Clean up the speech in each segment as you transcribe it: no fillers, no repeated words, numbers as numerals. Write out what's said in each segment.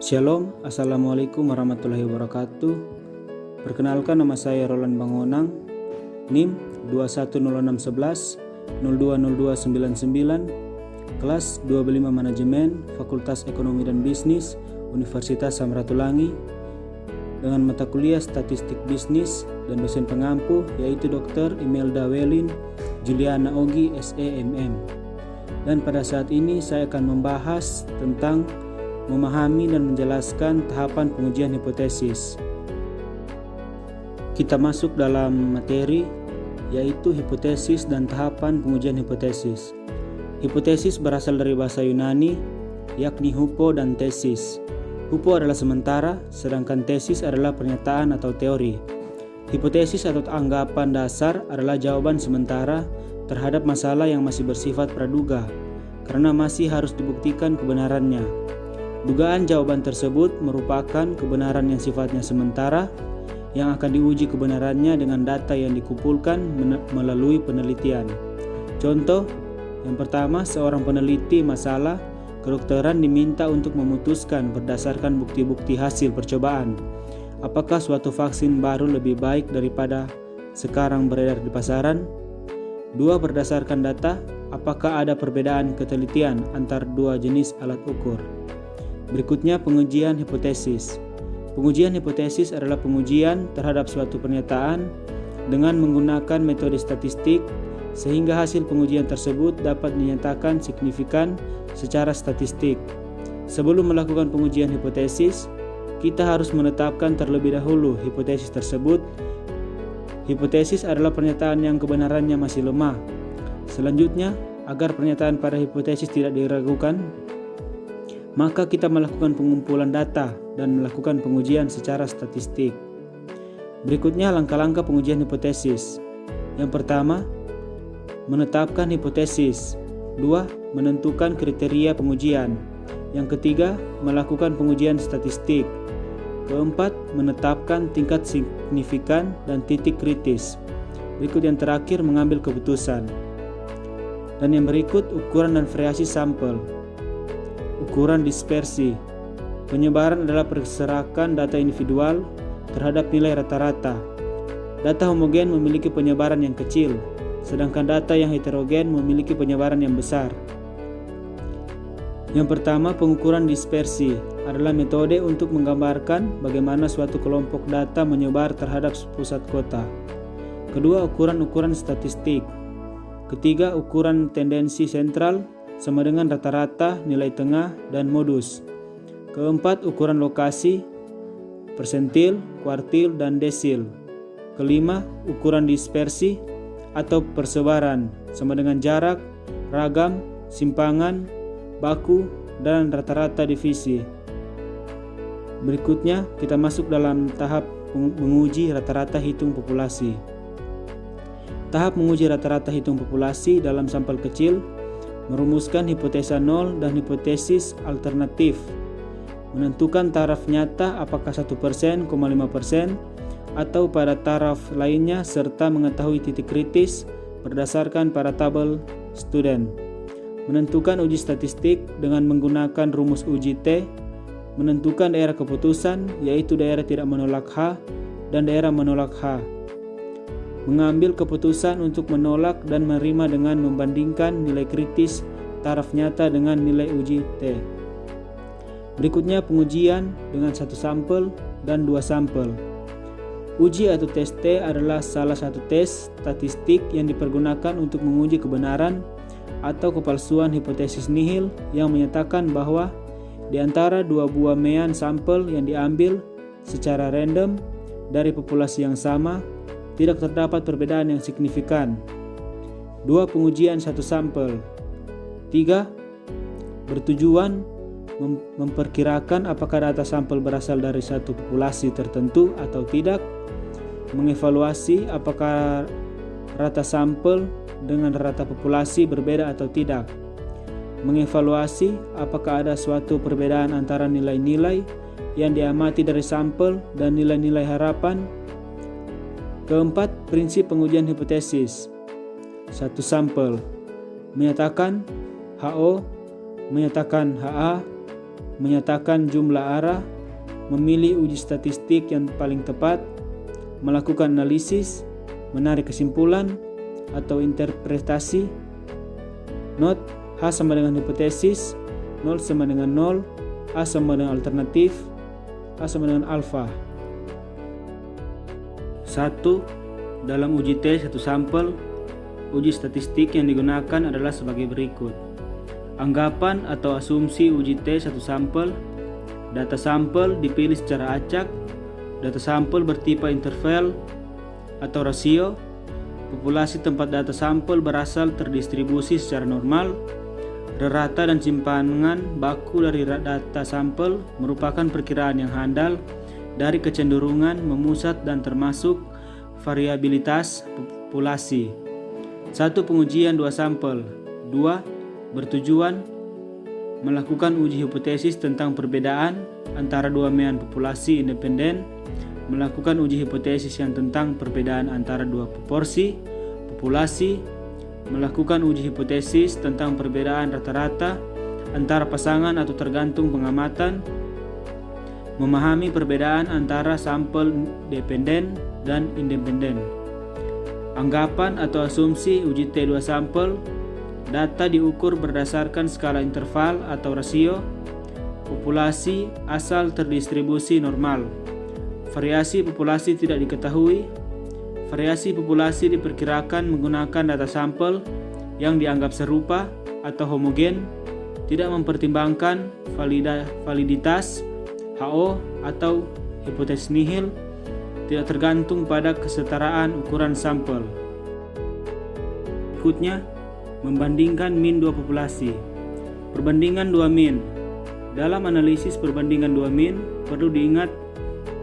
Shalom, Assalamualaikum warahmatullahi wabarakatuh. Perkenalkan, nama saya Roland Bangonang, NIM 210611 020299, kelas 25 Manajemen, Fakultas Ekonomi dan Bisnis, Universitas Samratulangi, dengan mata kuliah Statistik Bisnis dan dosen pengampu yaitu Dr. Imelda Welin Juliana Ogi SEMM. Dan pada saat ini saya akan membahas tentang memahami dan menjelaskan tahapan pengujian hipotesis. Kita masuk dalam materi yaitu hipotesis dan tahapan pengujian hipotesis. Hipotesis berasal dari bahasa Yunani yakni hupo dan tesis. Hupo adalah sementara, sedangkan tesis adalah pernyataan atau teori. Hipotesis atau anggapan dasar adalah jawaban sementara terhadap masalah yang masih bersifat praduga karena masih harus dibuktikan kebenarannya. Dugaan jawaban tersebut merupakan kebenaran yang sifatnya sementara yang akan diuji kebenarannya dengan data yang dikumpulkan melalui penelitian. Contoh, yang pertama, seorang peneliti masalah kedokteran diminta untuk memutuskan berdasarkan bukti-bukti hasil percobaan apakah suatu vaksin baru lebih baik daripada sekarang beredar di pasaran. Dua, berdasarkan data, apakah ada perbedaan ketelitian antar dua jenis alat ukur. Berikutnya, pengujian hipotesis. Pengujian hipotesis adalah pengujian terhadap suatu pernyataan dengan menggunakan metode statistik sehingga hasil pengujian tersebut dapat dinyatakan signifikan secara statistik. Sebelum melakukan pengujian hipotesis, kita harus menetapkan terlebih dahulu hipotesis tersebut. Hipotesis adalah pernyataan yang kebenarannya masih lemah. Selanjutnya, agar pernyataan pada hipotesis tidak diragukan, maka kita melakukan pengumpulan data dan melakukan pengujian secara statistik. Berikutnya langkah-langkah pengujian hipotesis. Yang pertama, menetapkan hipotesis. Dua, menentukan kriteria pengujian. Yang ketiga, melakukan pengujian statistik. Keempat, menetapkan tingkat signifikan dan titik kritis. Berikut yang terakhir, mengambil keputusan. Dan yang berikut, ukuran dan variasi sampel. Ukuran dispersi. Penyebaran adalah perserakan data individual terhadap nilai rata-rata. Data homogen memiliki penyebaran yang kecil, sedangkan data yang heterogen memiliki penyebaran yang besar. Yang pertama, pengukuran dispersi adalah metode untuk menggambarkan bagaimana suatu kelompok data menyebar terhadap pusat kota. Kedua, ukuran statistik. Ketiga, ukuran tendensi sentral sama dengan rata-rata, nilai tengah, dan modus. Keempat, ukuran lokasi, persentil, kuartil, dan desil. Kelima, ukuran dispersi atau persebaran sama dengan jarak, ragam, simpangan, baku, dan rata-rata divisi. Berikutnya, kita masuk dalam tahap menguji rata-rata hitung populasi. Tahap menguji rata-rata hitung populasi dalam sampel kecil, merumuskan hipotesa nol dan hipotesis alternatif, menentukan taraf nyata apakah 1%, 5% atau pada taraf lainnya, serta mengetahui titik kritis berdasarkan para tabel student, menentukan uji statistik dengan menggunakan rumus uji T, menentukan daerah keputusan yaitu daerah tidak menolak H dan daerah menolak H, mengambil keputusan untuk menolak dan menerima dengan membandingkan nilai kritis taraf nyata dengan nilai uji T. Berikutnya pengujian dengan satu sampel dan dua sampel. Uji atau tes T adalah salah satu tes statistik yang dipergunakan untuk menguji kebenaran atau kepalsuan hipotesis nihil yang menyatakan bahwa di antara dua buah mean sampel yang diambil secara random dari populasi yang sama, tidak terdapat perbedaan yang signifikan. Dua, pengujian satu sampel. Tiga, bertujuan memperkirakan apakah data sampel berasal dari satu populasi tertentu atau tidak. Mengevaluasi apakah rata sampel dengan rata populasi berbeda atau tidak. Mengevaluasi apakah ada suatu perbedaan antara nilai-nilai yang diamati dari sampel dan nilai-nilai harapan. Keempat, prinsip pengujian hipotesis. Satu sampel. Menyatakan HO, menyatakan HA, menyatakan jumlah arah, memilih uji statistik yang paling tepat, melakukan analisis, menarik kesimpulan atau interpretasi. Not: H sama dengan hipotesis, 0 sama dengan 0, A sama dengan alternatif, A sama dengan alfa. 1. Dalam uji T satu sampel, uji statistik yang digunakan adalah sebagai berikut. Anggapan atau asumsi uji T satu sampel. Data sampel dipilih secara acak. Data sampel bertipe interval atau rasio. Populasi tempat data sampel berasal terdistribusi secara normal. Rata dan simpanan baku dari data sampel merupakan perkiraan yang handal dari kecenderungan memusat dan termasuk variabilitas populasi. 1. Pengujian 2 sampel. 2. Bertujuan melakukan uji hipotesis tentang perbedaan antara dua mean populasi independen, melakukan uji hipotesis yang tentang perbedaan antara dua proporsi populasi, melakukan uji hipotesis tentang perbedaan rata-rata antara pasangan atau tergantung pengamatan, memahami perbedaan antara sampel dependen dan independen. Anggapan atau asumsi uji T2 sampel. Data diukur berdasarkan skala interval atau rasio. Populasi asal terdistribusi normal. Variasi populasi tidak diketahui. Variasi populasi diperkirakan menggunakan data sampel yang dianggap serupa atau homogen, tidak mempertimbangkan validitas HO atau hipotesis nihil, tidak tergantung pada kesetaraan ukuran sampel. Berikutnya, membandingkan min dua populasi. Perbandingan dua min. Dalam analisis perbandingan dua min, perlu diingat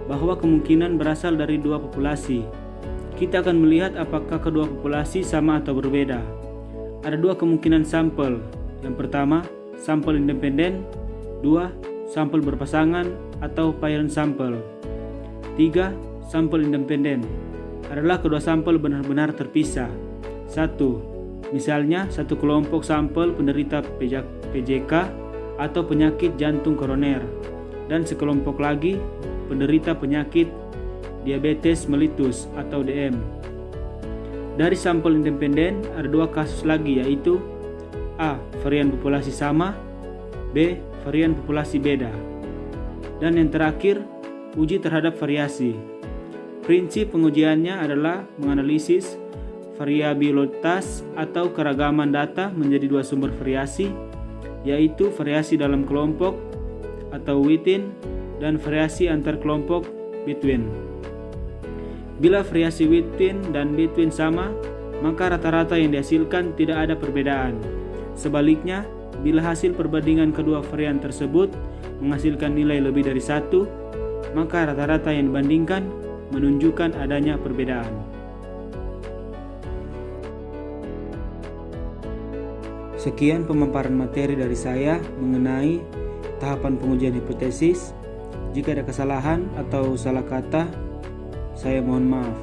bahwa kemungkinan berasal dari dua populasi. Kita akan melihat apakah kedua populasi sama atau berbeda. Ada dua kemungkinan sampel. Yang pertama, sampel independen. 2. Sampel berpasangan atau parent sampel. 3. Sampel independen adalah kedua sampel benar-benar terpisah. 1. Misalnya, satu kelompok sampel penderita PJK atau penyakit jantung koroner, dan sekelompok lagi penderita penyakit diabetes mellitus atau DM. Dari sampel independen ada dua kasus lagi, yaitu A. Varian populasi sama, B. Varian populasi beda. Dan yang terakhir, uji terhadap variasi. Prinsip pengujiannya adalah menganalisis variabilitas atau keragaman data menjadi dua sumber variasi, yaitu variasi dalam kelompok atau within dan variasi antar kelompok between. Bila variasi within dan between sama, maka rata-rata yang dihasilkan tidak ada perbedaan. Sebaliknya, bila hasil perbandingan kedua varian tersebut menghasilkan nilai lebih dari 1, maka rata-rata yang dibandingkan menunjukkan adanya perbedaan. Sekian pemaparan materi dari saya mengenai tahapan pengujian hipotesis. Jika ada kesalahan atau salah kata, saya mohon maaf.